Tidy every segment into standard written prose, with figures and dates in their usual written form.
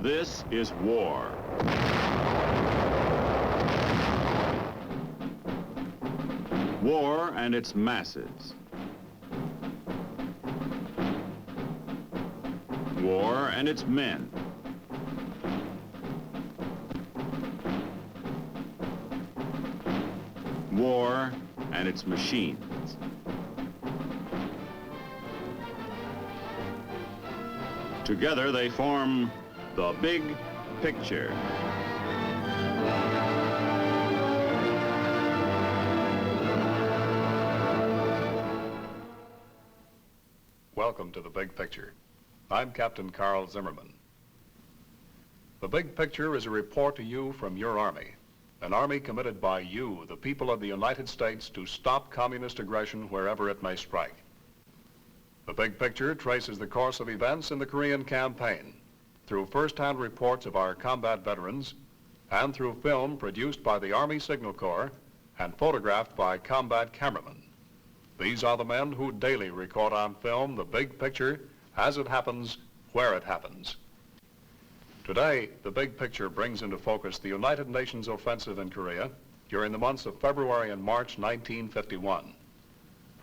This is war. War and its masses. War and its men. War and its machines. Together they form the big picture. Welcome to the Big Picture. I'm Captain Carl Zimmerman. The Big Picture is a report to you from your Army, an Army committed by you, the people of the United States, to stop communist aggression wherever it may strike. The Big Picture traces the course of events in the Korean campaign through first-hand reports of our combat veterans and through film produced by the Army Signal Corps and photographed by combat cameramen. These are the men who daily record on film the big picture as it happens, where it happens. Today, the Big Picture brings into focus the United Nations offensive in Korea during the months of February and March 1951.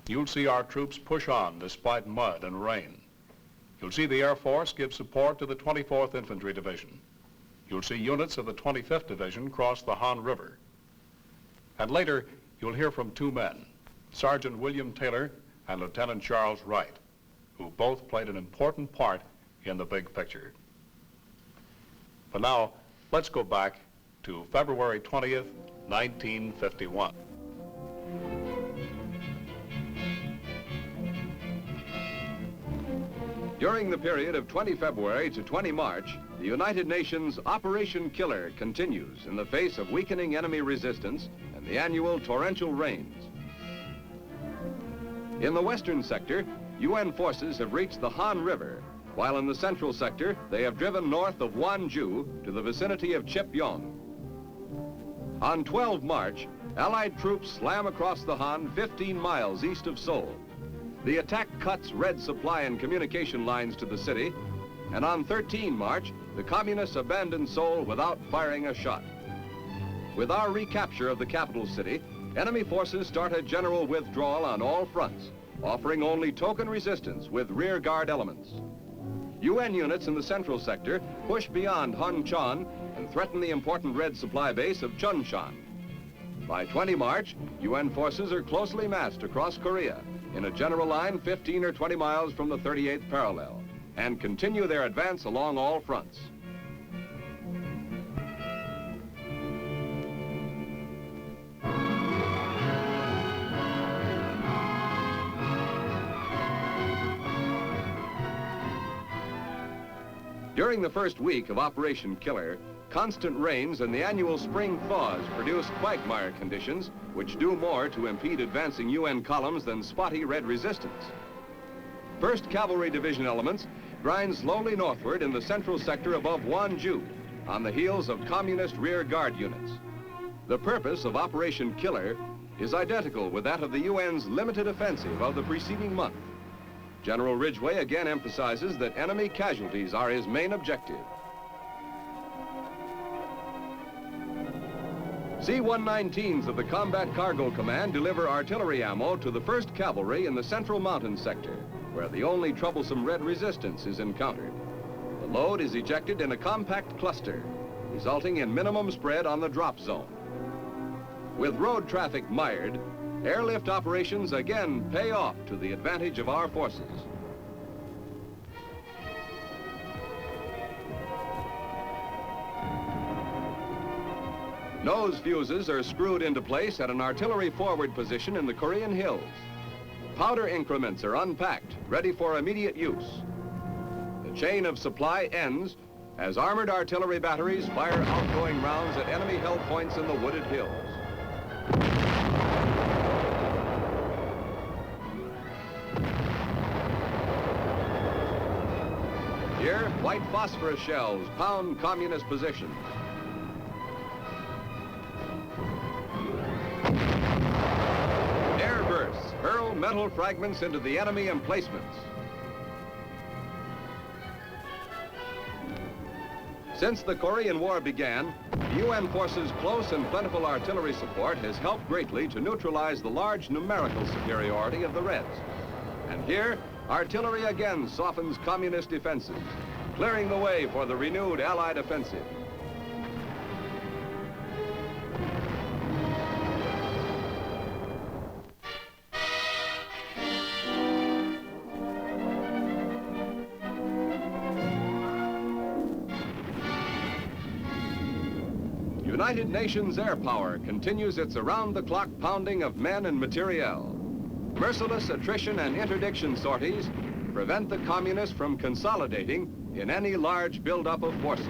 You'll see our troops push on despite mud and rain. You'll see the Air Force give support to the 24th Infantry Division. You'll see units of the 25th Division cross the Han River. And later, you'll hear from two men, Sergeant William Taylor and Lieutenant Charles Wright, who both played an important part in the big picture. But now, let's go back to February 20th, 1951. During the period of 20 February to 20 March, the United Nations Operation Killer continues in the face of weakening enemy resistance and the annual torrential rains. In the western sector, UN forces have reached the Han River, while in the central sector, they have driven north of Wonju to the vicinity of Cheopyeong. On 12 March, Allied troops slam across the Han 15 miles east of Seoul. The attack cuts red supply and communication lines to the city, and on 13 March, the communists abandoned Seoul without firing a shot. With our recapture of the capital city, enemy forces start a general withdrawal on all fronts, offering only token resistance with rear guard elements. UN units in the central sector push beyond Huncheon and threaten the important red supply base of Chuncheon. By 20 March, UN forces are closely massed across Korea in a general line 15 or 20 miles from the 38th parallel and continue their advance along all fronts. During the first week of Operation Killer, constant rains and the annual spring thaws produce quagmire conditions which do more to impede advancing UN columns than spotty red resistance. 1st Cavalry Division elements grind slowly northward in the central sector above Wonju on the heels of communist rear guard units. The purpose of Operation Killer is identical with that of the UN's limited offensive of the preceding month. General Ridgway again emphasizes that enemy casualties are his main objective. C-119s of the Combat Cargo Command deliver artillery ammo to the 1st Cavalry in the central mountain sector, where the only troublesome red resistance is encountered. The load is ejected in a compact cluster, resulting in minimum spread on the drop zone. With road traffic mired, airlift operations again pay off to the advantage of our forces. Nose fuses are screwed into place at an artillery forward position in the Korean hills. Powder increments are unpacked, ready for immediate use. The chain of supply ends as armored artillery batteries fire outgoing rounds at enemy-held points in the wooded hills. Here, white phosphorus shells pound communist positions. Air bursts hurl metal fragments into the enemy emplacements. Since the Korean War began, the UN forces' close and plentiful artillery support has helped greatly to neutralize the large numerical superiority of the Reds. And here, artillery again softens communist defenses, clearing the way for the renewed Allied offensive. United Nations air power continues its around-the-clock pounding of men and materiel. Merciless attrition and interdiction sorties prevent the communists from consolidating in any large buildup of forces.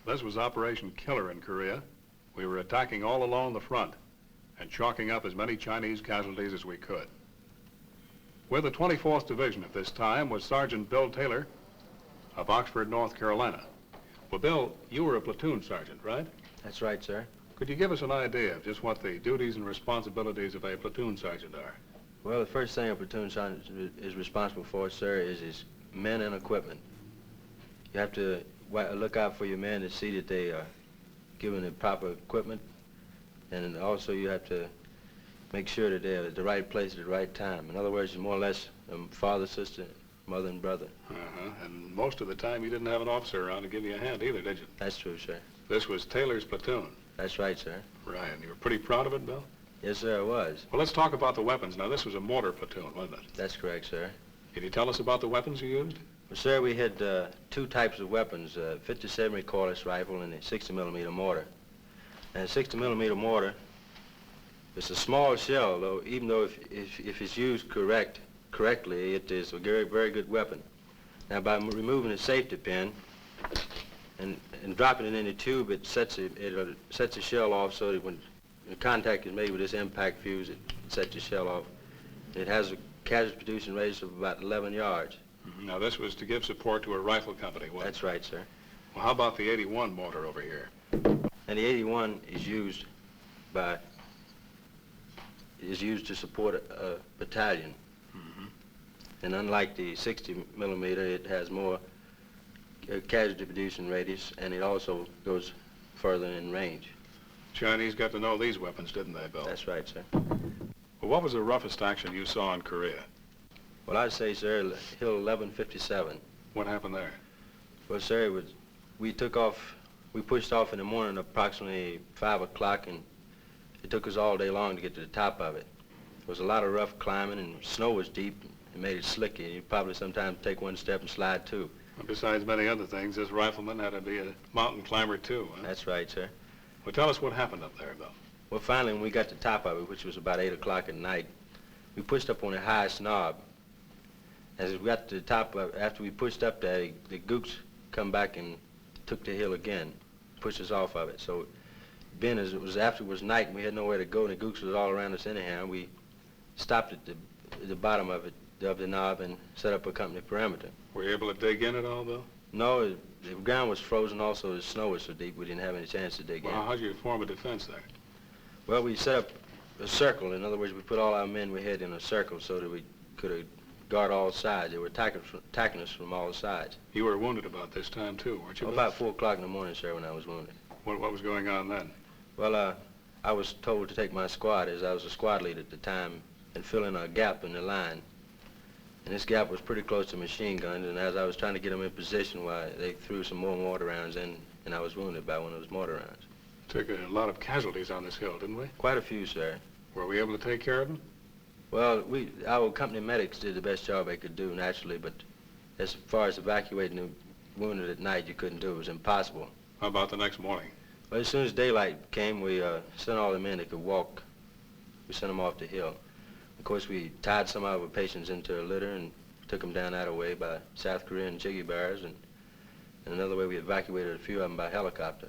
This was Operation Killer in Korea. We were attacking all along the front and chalking up as many Chinese casualties as we could. With the 24th Division at this time was Sergeant Bill Taylor of Oxford, North Carolina. Well, Bill, you were a platoon sergeant, right? That's right, sir. Could you give us an idea of just what the duties and responsibilities of a platoon sergeant are? Well, the first thing a platoon sergeant is responsible for, sir, is his men and equipment. You have to look out for your men to see that they are given the proper equipment, and also you have to make sure that they're at the right place at the right time. In other words, you're more or less father, sister, mother, and brother. And most of the time you didn't have an officer around to give you a hand either, did you? That's true, sir. This was Taylor's platoon. That's right, sir. Right, and you were pretty proud of it, Bill? Yes, sir, I was. Well, let's talk about the weapons. Now, this was a mortar platoon, wasn't it? That's correct, sir. Can you tell us about the weapons you used? Well, sir, we had two types of weapons, 57 recoilless rifle and a 60-millimeter mortar. And a 60-millimeter mortar, it's a small shell, though, even though if it's used correctly, it is a very, very good weapon. Now, by removing the safety pin and dropping it in the tube, it sets the shell off so that when contact is made with this impact fuse, it sets the shell off. It has a casualty producing radius of about 11 yards. Now, this was to give support to a rifle company, wasn't it? That's right, sir. Well, how about the 81 mortar over here? And the 81 is used to support a battalion. And unlike the 60 millimeter, it has more casualty producing radius, and it also goes further in range. Chinese got to know these weapons, didn't they, Bill? That's right, sir. Well, what was the roughest action you saw in Korea? Well, I'd say, sir, Hill 1157. What happened there? Well, sir, we pushed off in the morning approximately 5 o'clock, and it took us all day long to get to the top of it. There was a lot of rough climbing, and snow was deep. It made it slicky. You'd probably sometimes take one step and slide two. Well, besides many other things, this rifleman had to be a mountain climber, too, huh? That's right, sir. Well, tell us what happened up there, Bill. Well, finally, when we got to the top of it, which was about 8 o'clock at night, we pushed up on the highest knob. As we got to the top of it, after we pushed up there, the gooks come back and took the hill again, pushed us off of it. So, being as it was after it was night and we had nowhere to go, and the gooks was all around us anyhow, we stopped at the bottom of the knob and set up a company perimeter. Were you able to dig in at all, Bill? No, the ground was frozen. Also, the snow was so deep we didn't have any chance to dig in. Well, how'd you form a defense there? Well, we set up a circle. In other words, we put all our men we had in a circle so that we could guard all sides. They were attacking us from all sides. You were wounded about this time, too, weren't you, Bill? About 4 o'clock in the morning, sir, when I was wounded. What was going on then? Well, I was told to take my squad, as I was a squad leader at the time, and fill in a gap in the line. And this gap was pretty close to machine guns, and as I was trying to get them in position, why they threw some more mortar rounds in, and I was wounded by one of those mortar rounds. Took a lot of casualties on this hill, didn't we? Quite a few, sir. Were we able to take care of them? Well, our company medics did the best job they could do, naturally, but as far as evacuating the wounded at night, you couldn't do it. It was impossible. How about the next morning? Well, as soon as daylight came, we sent all the men that could walk. We sent them off the hill. Of course, we tied some of our patients into a litter and took them down that way by South Korean jiggy bears, and another way we evacuated a few of them by helicopter.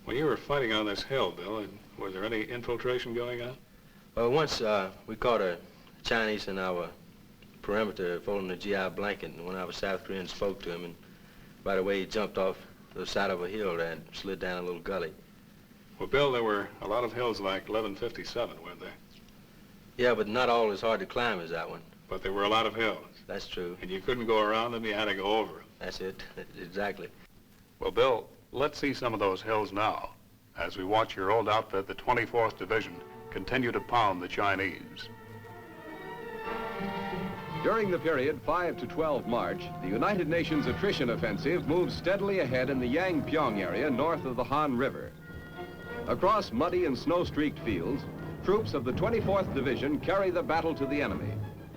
When you were fighting on this hill, Bill, was there any infiltration going on? Well, once we caught a Chinese in our perimeter folding a GI blanket, and one of our South Koreans spoke to him, and right away he jumped off the side of a hill there and slid down a little gully. Well, Bill, there were a lot of hills like 1157, weren't there? Yeah, but not all as hard to climb as that one. But there were a lot of hills. That's true. And you couldn't go around them, you had to go over them. That's it, exactly. Well, Bill, let's see some of those hills now, as we watch your old outfit, the 24th Division, continue to pound the Chinese. During the period 5 to 12 March, the United Nations attrition offensive moved steadily ahead in the Yangpyeong area north of the Han River. Across muddy and snow-streaked fields, troops of the 24th Division carry the battle to the enemy,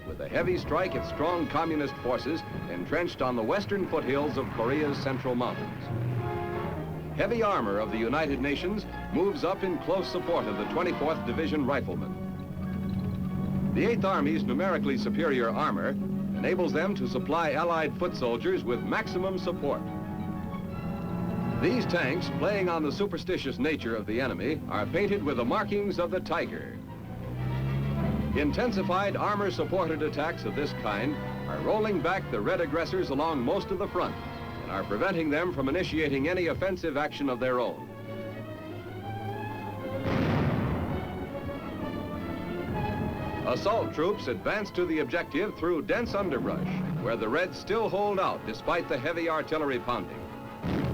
with a heavy strike at strong communist forces entrenched on the western foothills of Korea's central mountains. Heavy armor of the United Nations moves up in close support of the 24th Division riflemen. The 8th Army's numerically superior armor enables them to supply Allied foot soldiers with maximum support. These tanks, playing on the superstitious nature of the enemy, are painted with the markings of the tiger. Intensified armor-supported attacks of this kind are rolling back the Red aggressors along most of the front and are preventing them from initiating any offensive action of their own. Assault troops advance to the objective through dense underbrush, where the Reds still hold out despite the heavy artillery pounding.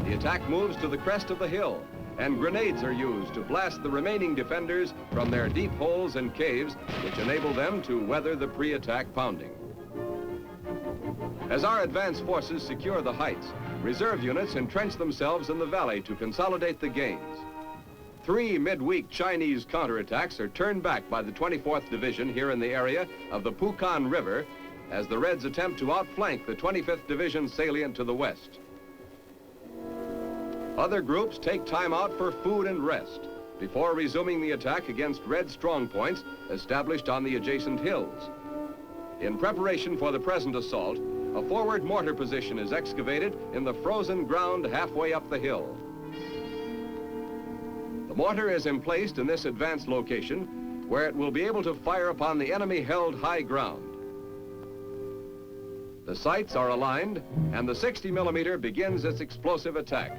The attack moves to the crest of the hill, and grenades are used to blast the remaining defenders from their deep holes and caves, which enable them to weather the pre-attack pounding. As our advance forces secure the heights, reserve units entrench themselves in the valley to consolidate the gains. 3 midweek Chinese counterattacks are turned back by the 24th Division here in the area of the Pukan River as the Reds attempt to outflank the 25th Division salient to the west. Other groups take time out for food and rest before resuming the attack against Red strongpoints established on the adjacent hills. In preparation for the present assault, a forward mortar position is excavated in the frozen ground halfway up the hill. The mortar is emplaced in this advanced location where it will be able to fire upon the enemy-held high ground. The sights are aligned, and the 60mm begins its explosive attack.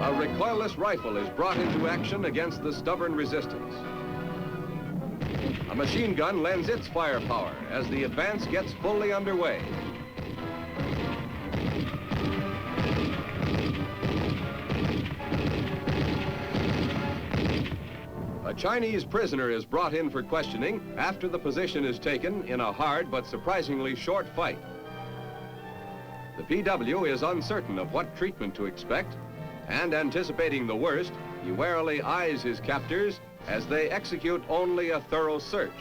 A recoilless rifle is brought into action against the stubborn resistance. A machine gun lends its firepower as the advance gets fully underway. A Chinese prisoner is brought in for questioning after the position is taken in a hard but surprisingly short fight. The PW is uncertain of what treatment to expect, and anticipating the worst, he warily eyes his captors as they execute only a thorough search.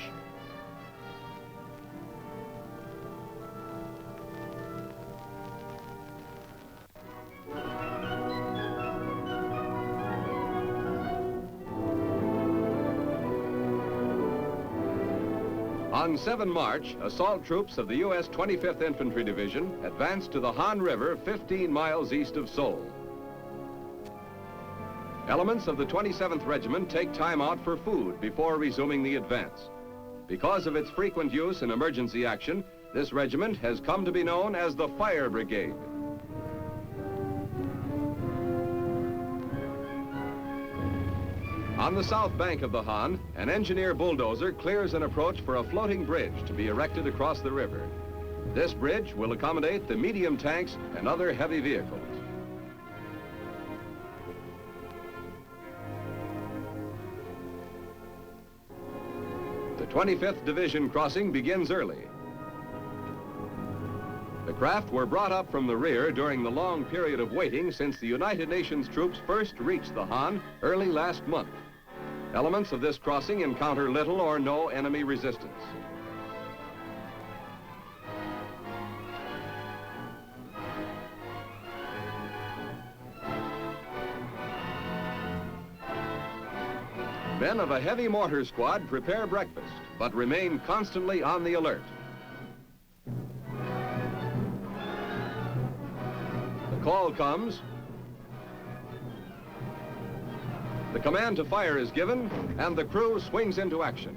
On 7 March, assault troops of the U.S. 25th Infantry Division advanced to the Han River 15 miles east of Seoul. Elements of the 27th Regiment take time out for food before resuming the advance. Because of its frequent use in emergency action, this regiment has come to be known as the Fire Brigade. On the south bank of the Han, an engineer bulldozer clears an approach for a floating bridge to be erected across the river. This bridge will accommodate the medium tanks and other heavy vehicles. The 25th Division crossing begins early. The craft were brought up from the rear during the long period of waiting since the United Nations troops first reached the Han early last month. Elements of this crossing encounter little or no enemy resistance. Men of a heavy mortar squad prepare breakfast, but remain constantly on the alert. The call comes. The command to fire is given, and the crew swings into action.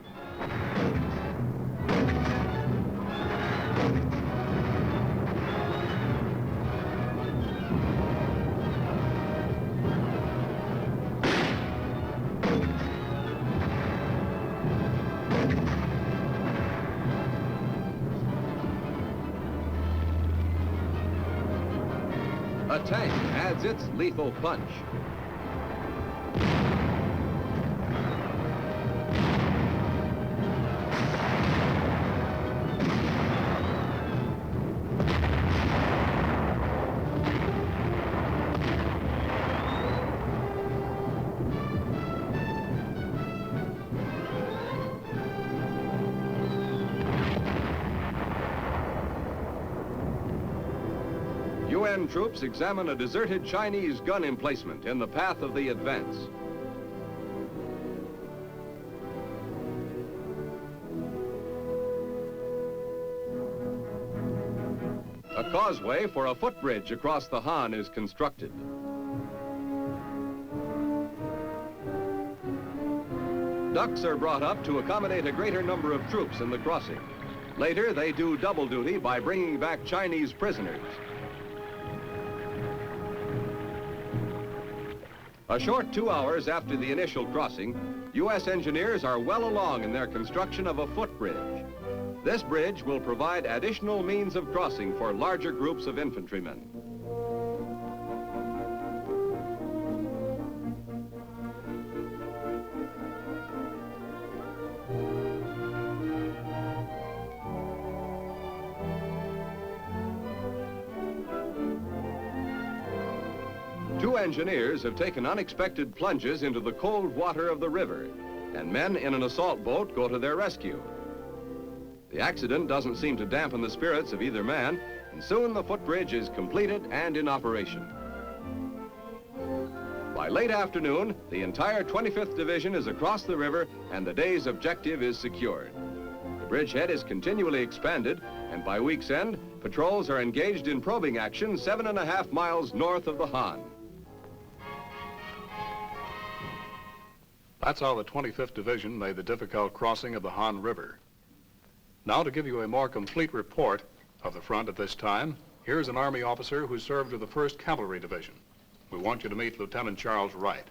A tank adds its lethal punch. UN troops examine a deserted Chinese gun emplacement in the path of the advance. A causeway for a footbridge across the Han is constructed. Ducks are brought up to accommodate a greater number of troops in the crossing. Later, they do double duty by bringing back Chinese prisoners. A short 2 hours after the initial crossing, U.S. engineers are well along in their construction of a footbridge. This bridge will provide additional means of crossing for larger groups of infantrymen. Two engineers have taken unexpected plunges into the cold water of the river, and men in an assault boat go to their rescue. The accident doesn't seem to dampen the spirits of either man, and soon the footbridge is completed and in operation. By late afternoon, the entire 25th Division is across the river and the day's objective is secured. bridgehead is continually expanded, and by week's end, patrols are engaged in probing action 7.5 miles north of the Han. That's how the 25th Division made the difficult crossing of the Han River. Now, to give you a more complete report of the front at this time, here's an Army officer who served with the 1st Cavalry Division. We want you to meet Lieutenant Charles Wright.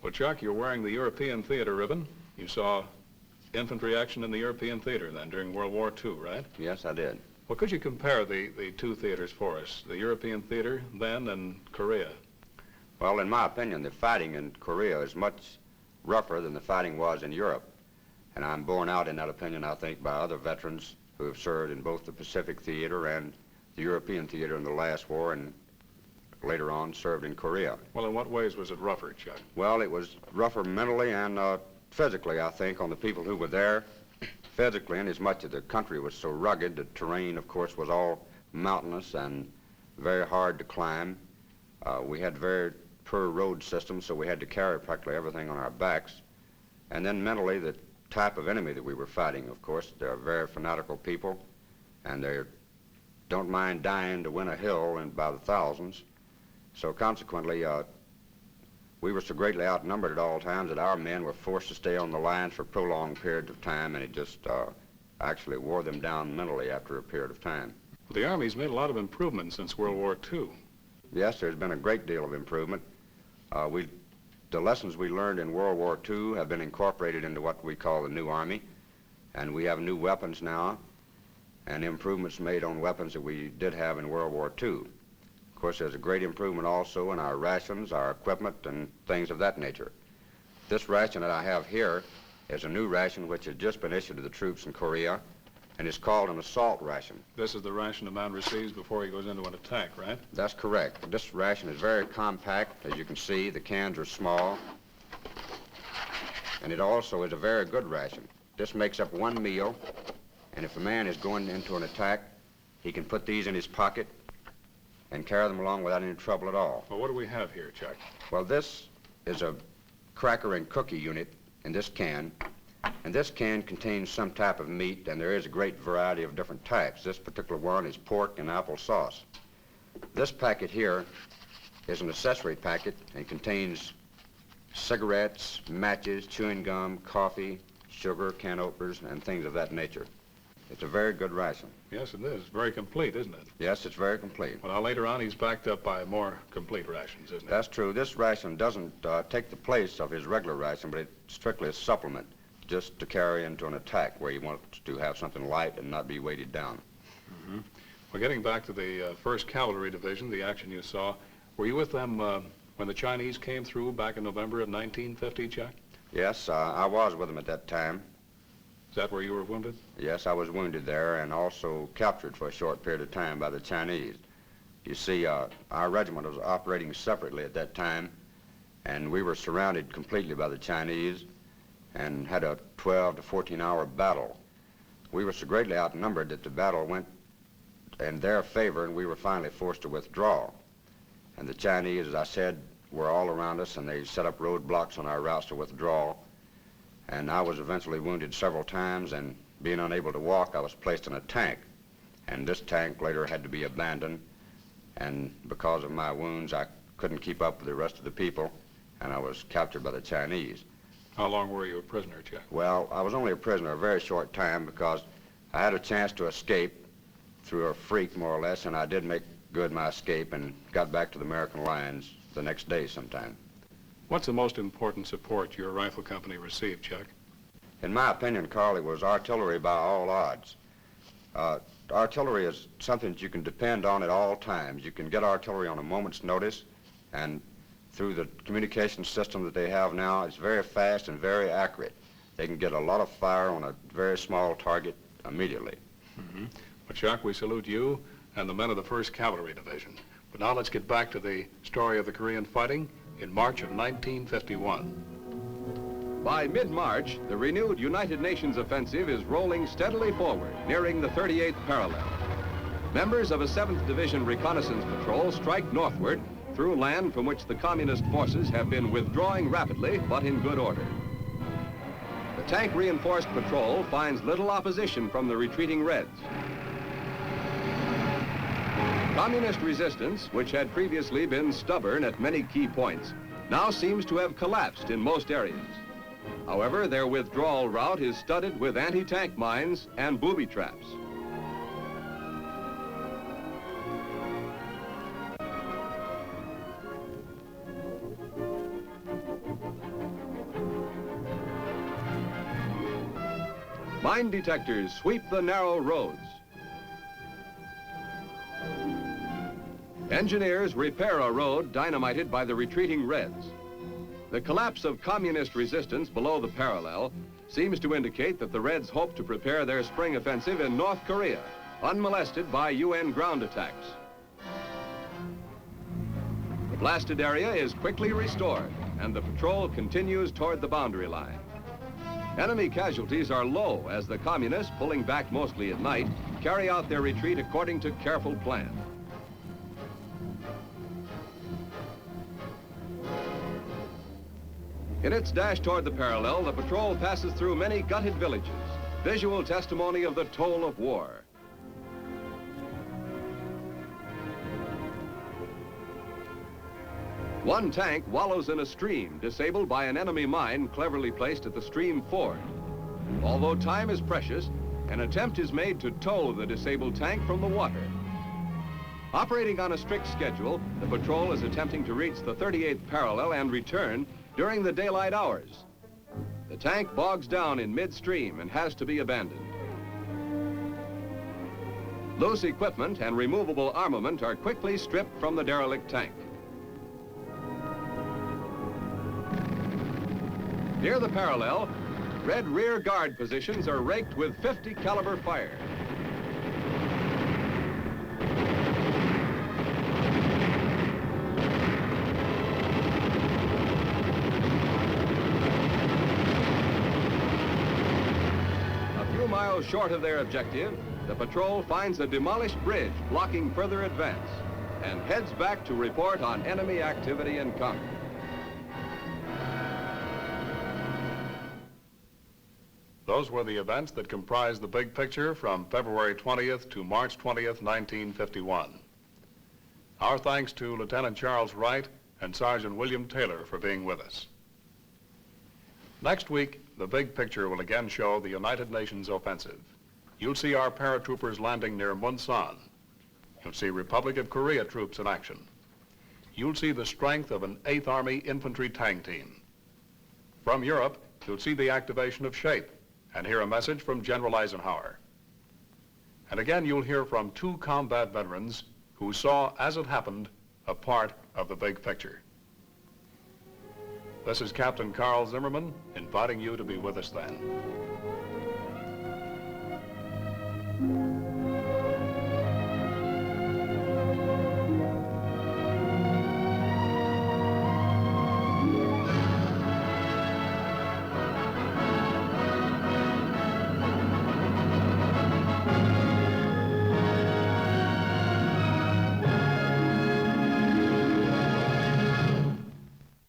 Well, Chuck, you're wearing the European theater ribbon. You saw infantry action in the European theater then during World War II, right? Yes, I did. Well, could you compare the two theaters for us, the European theater then and Korea? Well, in my opinion, the fighting in Korea is much rougher than the fighting was in Europe. And I'm borne out in that opinion, I think, by other veterans who have served in both the Pacific theater and the European theater in the last war, and later on served in Korea. Well, in what ways was it rougher, Chuck? Well, it was rougher mentally and physically, I think, on the people who were there. Physically, and as much as the country was so rugged, the terrain, of course, was all mountainous and very hard to climb. We had very poor road systems, so we had to carry practically everything on our backs. And then mentally, the type of enemy that we were fighting, of course, they're very fanatical people, and they don't mind dying to win a hill and by the thousands. So consequently, we were so greatly outnumbered at all times that our men were forced to stay on the lines for prolonged periods of time, and it just actually wore them down mentally after a period of time. The Army's made a lot of improvement since World War II. Yes, there's been a great deal of improvement. The lessons we learned in World War II have been incorporated into what we call the new Army, and we have new weapons now, and improvements made on weapons that we did have in World War II. Of course, there's a great improvement also in our rations, our equipment, and things of that nature. This ration that I have here is a new ration which has just been issued to the troops in Korea, and it's called an assault ration. This is the ration a man receives before he goes into an attack, right? That's correct. This ration is very compact. As you can see, the cans are small, and it also is a very good ration. This makes up one meal, and if a man is going into an attack, he can put these in his pocket and carry them along without any trouble at all. Well, what do we have here, Chuck? Well, this is a cracker and cookie unit in this can, and this can contains some type of meat, and there is a great variety of different types. This particular one is pork and apple sauce. This packet here is an accessory packet and contains cigarettes, matches, chewing gum, coffee, sugar, can openers, and things of that nature. It's a very good ration. Yes, it is. Very complete, isn't it? Yes, it's very complete. Well, now, later on, he's backed up by more complete rations, isn't it? That's true. This ration doesn't take the place of his regular ration, but it's strictly a supplement, just to carry into an attack where you want to have something light and not be weighted down. Mm-hmm. Well, getting back to the 1st Cavalry Division, the action you saw, were you with them when the Chinese came through back in November of 1950, Chuck? Yes, I was with them at that time. Is that where you were wounded? Yes, I was wounded there and also captured for a short period of time by the Chinese. You see, our regiment was operating separately at that time, and we were surrounded completely by the Chinese and had a 12 to 14-hour battle. We were so greatly outnumbered that the battle went in their favor, and we were finally forced to withdraw. And the Chinese, as I said, were all around us, and they set up roadblocks on our routes to withdrawal. And I was eventually wounded several times, and being unable to walk, I was placed in a tank. And this tank later had to be abandoned, and because of my wounds, I couldn't keep up with the rest of the people, and I was captured by the Chinese. How long were you a prisoner, Chuck? Well, I was only a prisoner a very short time because I had a chance to escape through a freak, more or less, and I did make good my escape and got back to the American lines the next day sometime. What's the most important support your rifle company received, Chuck? In my opinion, Carl, it was artillery by all odds. Artillery is something that you can depend on at all times. You can get artillery on a moment's notice, and through the communication system that they have now, it's very fast and very accurate. They can get a lot of fire on a very small target immediately. Mm-hmm. Well, Chuck, we salute you and the men of the 1st Cavalry Division. But now let's get back to the story of the Korean fighting in March of 1951. By mid-March, the renewed United Nations offensive is rolling steadily forward, nearing the 38th parallel. Members of a 7th Division reconnaissance patrol strike northward through land from which the communist forces have been withdrawing rapidly, but in good order. The tank-reinforced patrol finds little opposition from the retreating Reds. Communist resistance, which had previously been stubborn at many key points, now seems to have collapsed in most areas. However, their withdrawal route is studded with anti-tank mines and booby traps. Mine detectors sweep the narrow roads. Engineers repair a road dynamited by the retreating Reds. The collapse of communist resistance below the parallel seems to indicate that the Reds hope to prepare their spring offensive in North Korea, unmolested by UN ground attacks. The blasted area is quickly restored, and the patrol continues toward the boundary line. Enemy casualties are low as the communists, pulling back mostly at night, carry out their retreat according to careful plan. In its dash toward the parallel, the patrol passes through many gutted villages, visual testimony of the toll of war. One tank wallows in a stream, disabled by an enemy mine cleverly placed at the stream ford. Although time is precious, an attempt is made to tow the disabled tank from the water. Operating on a strict schedule, the patrol is attempting to reach the 38th parallel and return during the daylight hours. The tank bogs down in midstream and has to be abandoned. Loose equipment and removable armament are quickly stripped from the derelict tank. Near the parallel, Red rear guard positions are raked with 50 caliber fire. A few miles short of their objective, the patrol finds a demolished bridge blocking further advance and heads back to report on enemy activity in Concord. Those were the events that comprised the big picture from February 20th to March 20th, 1951. Our thanks to Lieutenant Charles Wright and Sergeant William Taylor for being with us. Next week, the big picture will again show the United Nations offensive. You'll see our paratroopers landing near Munsan. You'll see Republic of Korea troops in action. You'll see the strength of an 8th Army Infantry tank team. From Europe, you'll see the activation of SHAPE and hear a message from General Eisenhower. And again, you'll hear from 2 combat veterans who saw, as it happened, a part of the big picture. This is Captain Carl Zimmerman inviting you to be with us then.